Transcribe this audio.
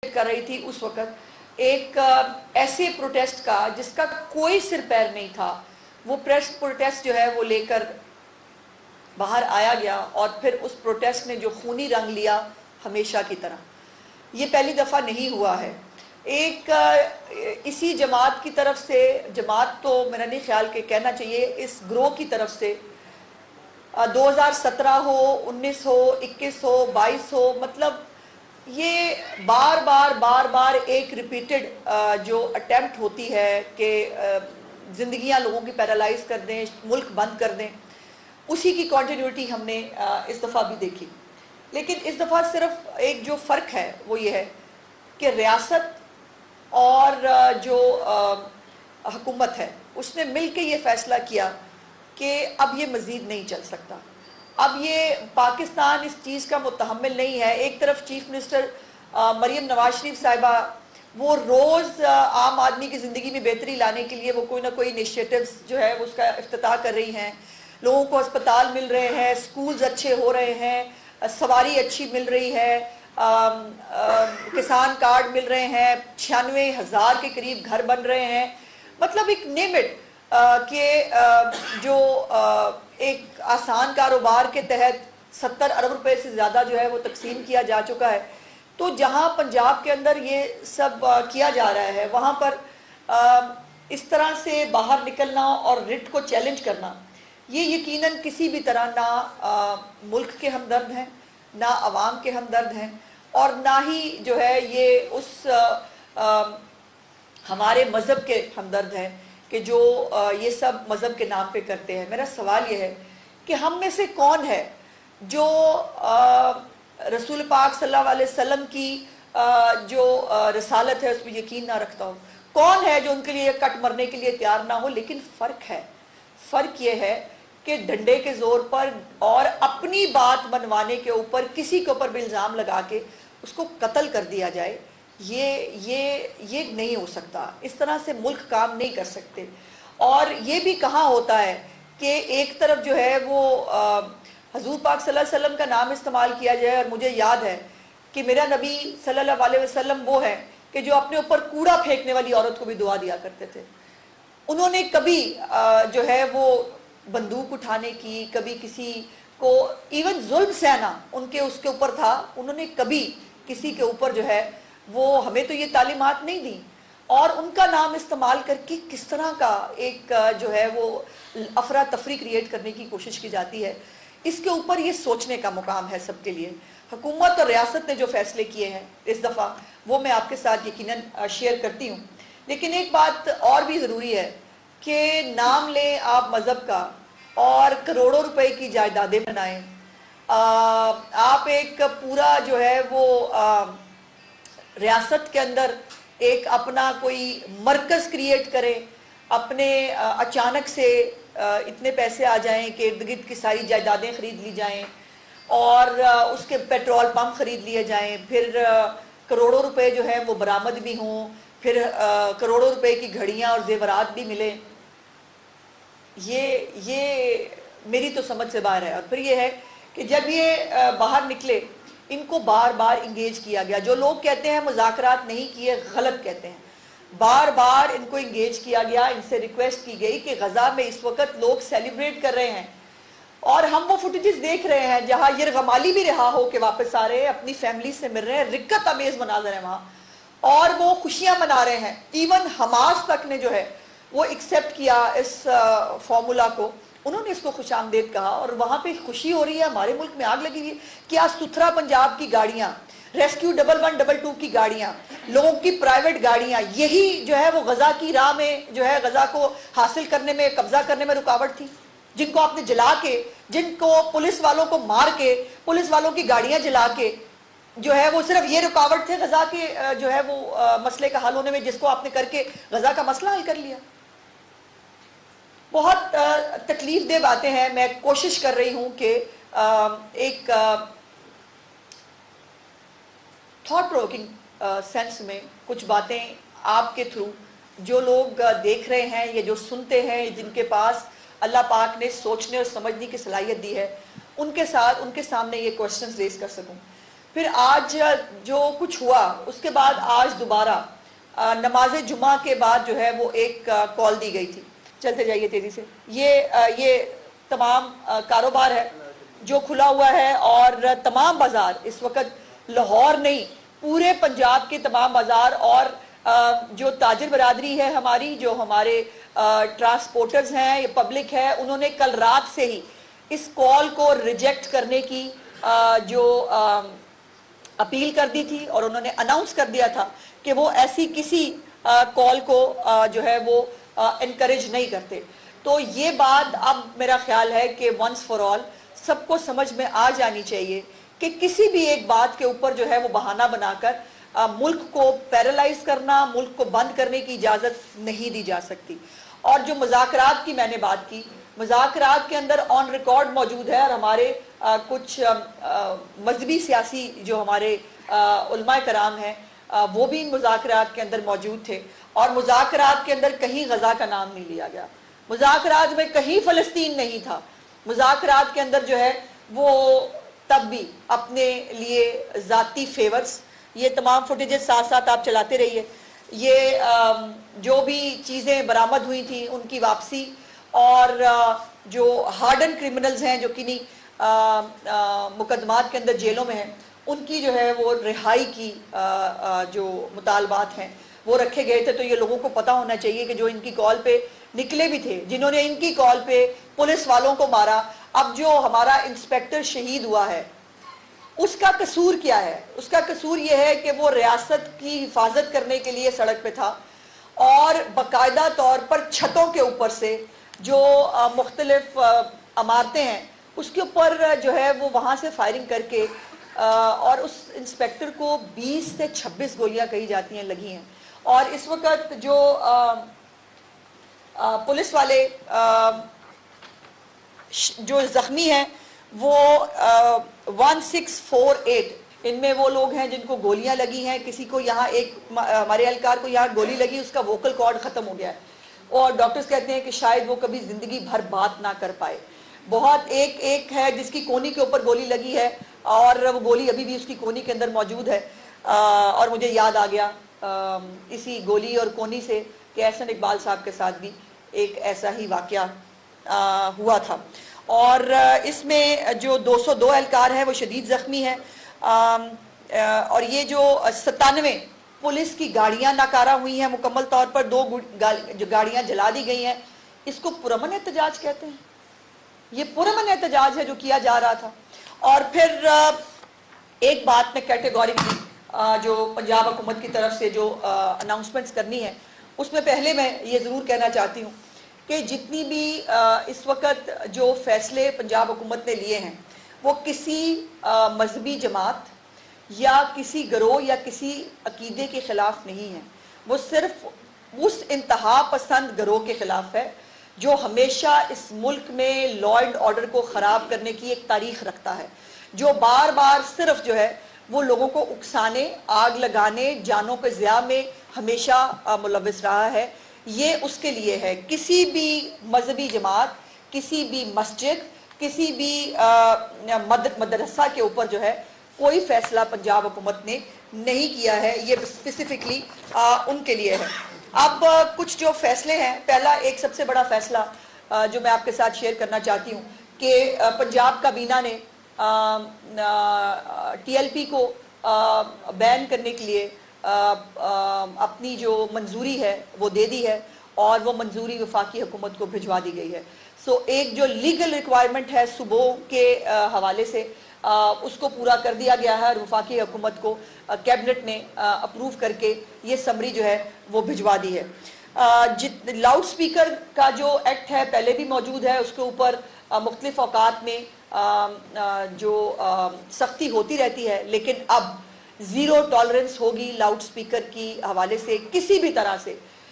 کر رہی تھی اس وقت ایک ایسے پروٹیسٹ کا جس کا کوئی سر پیر نہیں تھا، وہ پروٹیسٹ جو ہے وہ لے کر باہر آیا گیا اور پھر اس پروٹیسٹ نے جو خونی رنگ لیا ہمیشہ کی طرح، یہ پہلی دفعہ نہیں ہوا ہے۔ ایک اسی جماعت کی طرف سے، جماعت تو میرا نہیں خیال کہ کہنا چاہیے، اس گروہ کی طرف سے 2017 ہو، 19 ہو، 21 ہو، 22 ہو، مطلب یہ بار بار ایک ریپیٹڈ جو اٹیمپٹ ہوتی ہے کہ زندگیاں لوگوں کی پیرالائز کر دیں، ملک بند کر دیں، اسی کی کنٹینیوٹی ہم نے اس دفعہ بھی دیکھی۔ لیکن اس دفعہ صرف ایک جو فرق ہے وہ یہ ہے کہ ریاست اور جو حکومت ہے اس نے مل کے یہ فیصلہ کیا کہ اب یہ مزید نہیں چل سکتا، اب یہ پاکستان اس چیز کا متحمل نہیں ہے۔ ایک طرف چیف منسٹر مریم نواز شریف صاحبہ وہ روز عام آدمی کی زندگی میں بہتری لانے کے لیے وہ کوئی نہ کوئی انیشیٹیوز جو ہے اس کا افتتاح کر رہی ہیں، لوگوں کو اسپتال مل رہے ہیں، سکولز اچھے ہو رہے ہیں، سواری اچھی مل رہی ہے، کسان کارڈ مل رہے ہیں، 96,000 کے قریب گھر بن رہے ہیں، مطلب ایک نیم اٹ کہ جو ایک آسان کاروبار کے تحت 70 ارب روپے سے زیادہ جو ہے وہ تقسیم کیا جا چکا ہے۔ تو جہاں پنجاب کے اندر یہ سب کیا جا رہا ہے وہاں پر اس طرح سے باہر نکلنا اور رٹ کو چیلنج کرنا، یہ یقیناً کسی بھی طرح نہ ملک کے ہمدرد ہیں، نہ عوام کے ہمدرد ہیں، اور نہ ہی جو ہے یہ اس ہمارے مذہب کے ہمدرد ہیں کہ جو یہ سب مذہب کے نام پہ کرتے ہیں۔ میرا سوال یہ ہے کہ ہم میں سے کون ہے جو رسول پاک صلی اللہ علیہ وسلم کی جو رسالت ہے اس پہ یقین نہ رکھتا ہو؟ کون ہے جو ان کے لیے کٹ مرنے کے لیے تیار نہ ہو؟ لیکن فرق یہ ہے کہ ڈنڈے کے زور پر اور اپنی بات منوانے کے اوپر کسی کے اوپر بھی الزام لگا کے اس کو قتل کر دیا جائے، یہ نہیں ہو سکتا۔ اس طرح سے ملک کام نہیں کر سکتے۔ اور یہ بھی کہاں ہوتا ہے کہ ایک طرف جو ہے وہ حضور پاک صلی اللہ علیہ وسلم کا نام استعمال کیا جائے، اور مجھے یاد ہے کہ میرا نبی صلی اللہ علیہ وسلم وہ ہے کہ جو اپنے اوپر کوڑا پھینکنے والی عورت کو بھی دعا دیا کرتے تھے۔ انہوں نے کبھی جو ہے وہ بندوق اٹھانے کی، کبھی کسی کو ایون ظلم سہنا ان کے اس کے اوپر تھا، انہوں نے کبھی کسی کے اوپر جو ہے وہ ہمیں تو یہ تعلیمات نہیں دی، اور ان کا نام استعمال کر کے کس طرح کا ایک جو ہے وہ افراتفری کریٹ کرنے کی کوشش کی جاتی ہے، اس کے اوپر یہ سوچنے کا مقام ہے سب کے لیے۔ حکومت اور ریاست نے جو فیصلے کیے ہیں اس دفعہ وہ میں آپ کے ساتھ یقیناً شیئر کرتی ہوں، لیکن ایک بات اور بھی ضروری ہے کہ نام لیں آپ مذہب کا اور کروڑوں روپے کی جائیدادیں بنائیں، آپ ایک پورا جو ہے وہ ریاست کے اندر ایک اپنا کوئی مرکز کریٹ کریں، اپنے اچانک سے اتنے پیسے آ جائیں کہ ارد گرد کی ساری جائیدادیں خرید لی جائیں اور اس کے پیٹرول پمپ خرید لیے جائیں، پھر کروڑوں روپے جو ہے وہ برآمد بھی ہوں، پھر کروڑوں روپے کی گھڑیاں اور زیورات بھی ملیں، یہ میری تو سمجھ سے باہر ہے۔ اور پھر یہ ہے کہ جب یہ باہر نکلے ان کو بار بار انگیج کیا گیا، جو لوگ کہتے ہیں مذاکرات نہیں کیے غلط کہتے ہیں، بار بار ان کو انگیج کیا گیا، ان سے ریکویسٹ کی گئی کہ غزہ میں اس وقت لوگ سیلیبریٹ کر رہے ہیں، اور ہم وہ فوٹیجز دیکھ رہے ہیں جہاں یرغمالی بھی رہا ہو کے واپس آ رہے ہیں، اپنی فیملی سے مل رہے ہیں، رکت امیز مناظر ہیں وہاں، اور وہ خوشیاں منا رہے ہیں۔ ایون حماس تک نے جو ہے وہ ایکسیپٹ کیا اس فارمولا کو، انہوں نے اس کو خوش آمدید کہا، اور وہاں پہ خوشی ہو رہی ہے۔ ہمارے ملک میں آگ لگی ہوئی ہے، کیا ستھرا پنجاب کی گاڑیاں، ریسکیو 1112 کی گاڑیاں، لوگوں کی پرائیویٹ گاڑیاں، یہی جو ہے وہ غزہ کی راہ میں جو ہے غزہ کو حاصل کرنے میں، قبضہ کرنے میں رکاوٹ تھی، جن کو آپ نے جلا کے، جن کو پولیس والوں کو مار کے، پولیس والوں کی گاڑیاں جلا کے جو ہے وہ صرف یہ رکاوٹ تھے غزہ کے جو ہے وہ مسئلے کا حل ہونے میں، جس کو آپ نے کر کے غزہ کا مسئلہ حل کر لیا۔ بہت تکلیف دہ باتیں ہیں۔ میں کوشش کر رہی ہوں کہ ایک تھاٹ پروکنگ سینس میں کچھ باتیں آپ کے تھرو جو لوگ دیکھ رہے ہیں یا جو سنتے ہیں، جن کے پاس اللہ پاک نے سوچنے اور سمجھنے کی صلاحیت دی ہے، ان کے ساتھ ان کے سامنے یہ کوشچنز ریز کر سکوں۔ پھر آج جو کچھ ہوا اس کے بعد آج دوبارہ نماز جمعہ کے بعد جو ہے وہ ایک کال دی گئی تھی. چلتے جائیے تیزی سے. یہ تمام کاروبار ہے جو کھلا ہوا ہے اور تمام بازار اس وقت لاہور نہیں پورے پنجاب کے تمام بازار اور جو تاجر برادری ہے ہماری, جو ہمارے ٹرانسپورٹرز ہیں, یہ پبلک ہے, انہوں نے کل رات سے ہی اس کال کو ریجیکٹ کرنے کی جو اپیل کر دی تھی اور انہوں نے اناؤنس کر دیا تھا کہ وہ ایسی کسی کال کو جو ہے وہ انکریج نہیں کرتے. تو یہ بات اب میرا خیال ہے کہ ونس فار آل سب کو سمجھ میں آ جانی چاہیے کہ کسی بھی ایک بات کے اوپر جو ہے وہ بہانہ بنا کر ملک کو پیرالائز کرنا, ملک کو بند کرنے کی اجازت نہیں دی جا سکتی. اور جو مذاکرات کی میں نے بات کی, مذاکرات کے اندر آن ریکارڈ موجود ہے اور ہمارے کچھ مذہبی سیاسی جو ہمارے علماء کرام ہیں وہ بھی ان مذاکرات کے اندر موجود تھے, اور مذاکرات کے اندر کہیں غزہ کا نام نہیں لیا گیا, مذاکرات میں کہیں فلسطین نہیں تھا. مذاکرات کے اندر جو ہے وہ تب بھی اپنے لیے ذاتی فیورز, یہ تمام فوٹیجز ساتھ ساتھ آپ چلاتے رہیے, یہ جو بھی چیزیں برآمد ہوئی تھیں ان کی واپسی, اور جو ہارڈن کرمنلز ہیں جو کنی مقدمات کے اندر جیلوں میں ہیں ان کی جو ہے وہ رہائی کی جو مطالبات ہیں وہ رکھے گئے تھے. تو یہ لوگوں کو پتہ ہونا چاہیے کہ جو ان کی کال پہ نکلے بھی تھے, جنہوں نے ان کی کال پہ پولیس والوں کو مارا, اب جو ہمارا انسپیکٹر شہید ہوا ہے اس کا قصور کیا ہے؟ اس کا قصور یہ ہے کہ وہ ریاست کی حفاظت کرنے کے لیے سڑک پہ تھا اور باقاعدہ طور پر چھتوں کے اوپر سے جو مختلف عمارتیں ہیں اس کے اوپر جو ہے وہ وہاں سے فائرنگ کر کے اور اس انسپیکٹر کو 20 سے 26 گولیاں کہی جاتی ہیں لگی ہیں. اور اس وقت جو پولیس والے جو زخمی ہیں وہ 1648, ان میں وہ لوگ ہیں جن کو گولیاں لگی ہیں. کسی کو یہاں ایک ہمارے اہلکار کو یہاں گولی لگی, اس کا ووکل کارڈ ختم ہو گیا ہے اور ڈاکٹرز کہتے ہیں کہ شاید وہ کبھی زندگی بھر بات نہ کر پائے. بہت ایک ہے جس کی کونی کے اوپر گولی لگی ہے اور وہ گولی ابھی بھی اس کی کونی کے اندر موجود ہے. اور مجھے یاد آ گیا اسی گولی اور کونی سے کہ احسن اقبال صاحب کے ساتھ بھی ایک ایسا ہی واقعہ ہوا تھا. اور اس میں جو 202 اہلکار ہیں وہ شدید زخمی ہیں, اور یہ جو 97 پولیس کی گاڑیاں ناکارہ ہوئی ہیں مکمل طور پر, 2 جو گاڑیاں جلا دی گئی ہیں, اس کو پرامن احتجاج کہتے ہیں. یہ پرامن احتجاج ہے جو کیا جا رہا تھا. اور پھر ایک بات میں کیٹیگوریکلی جو پنجاب حکومت کی طرف سے جو اناؤنسمنٹس کرنی ہے اس میں پہلے میں یہ ضرور کہنا چاہتی ہوں کہ جتنی بھی اس وقت جو فیصلے پنجاب حکومت نے لیے ہیں وہ کسی مذہبی جماعت یا کسی گروہ یا کسی عقیدے کے خلاف نہیں ہے, وہ صرف اس انتہا پسند گروہ کے خلاف ہے جو ہمیشہ اس ملک میں لا اینڈ آرڈر کو خراب کرنے کی ایک تاریخ رکھتا ہے, جو بار بار صرف جو ہے وہ لوگوں کو اکسانے, آگ لگانے, جانوں کے ضیاع میں ہمیشہ ملوث رہا ہے. یہ اس کے لیے ہے. کسی بھی مذہبی جماعت, کسی بھی مسجد, کسی بھی مدرسہ کے اوپر جو ہے کوئی فیصلہ پنجاب حکومت نے نہیں کیا ہے, یہ اسپیسیفکلی ان کے لیے ہے. اب کچھ جو فیصلے ہیں, پہلا ایک سب سے بڑا فیصلہ جو میں آپ کے ساتھ شیئر کرنا چاہتی ہوں کہ پنجاب کابینہ نے ٹی ایل پی کو بین کرنے کے لیے اپنی جو منظوری ہے وہ دے دی ہے اور وہ منظوری وفاقی حکومت کو بھجوا دی گئی ہے. سو ایک جو لیگل ریکوائرمنٹ ہے صوبوں کے حوالے سے اس کو پورا کر دیا گیا ہے اور وفاقی حکومت کو کیبنٹ نے اپروو کر کے یہ سمری جو ہے وہ بھجوا دی ہے. لاؤڈ سپیکر کا جو ایکٹ ہے پہلے بھی موجود ہے, اس کے اوپر مختلف اوقات میں جو سختی ہوتی رہتی ہے, لیکن اب زیرو ٹالرنس ہوگی لاؤڈ سپیکر کی حوالے سے کسی بھی طرح سے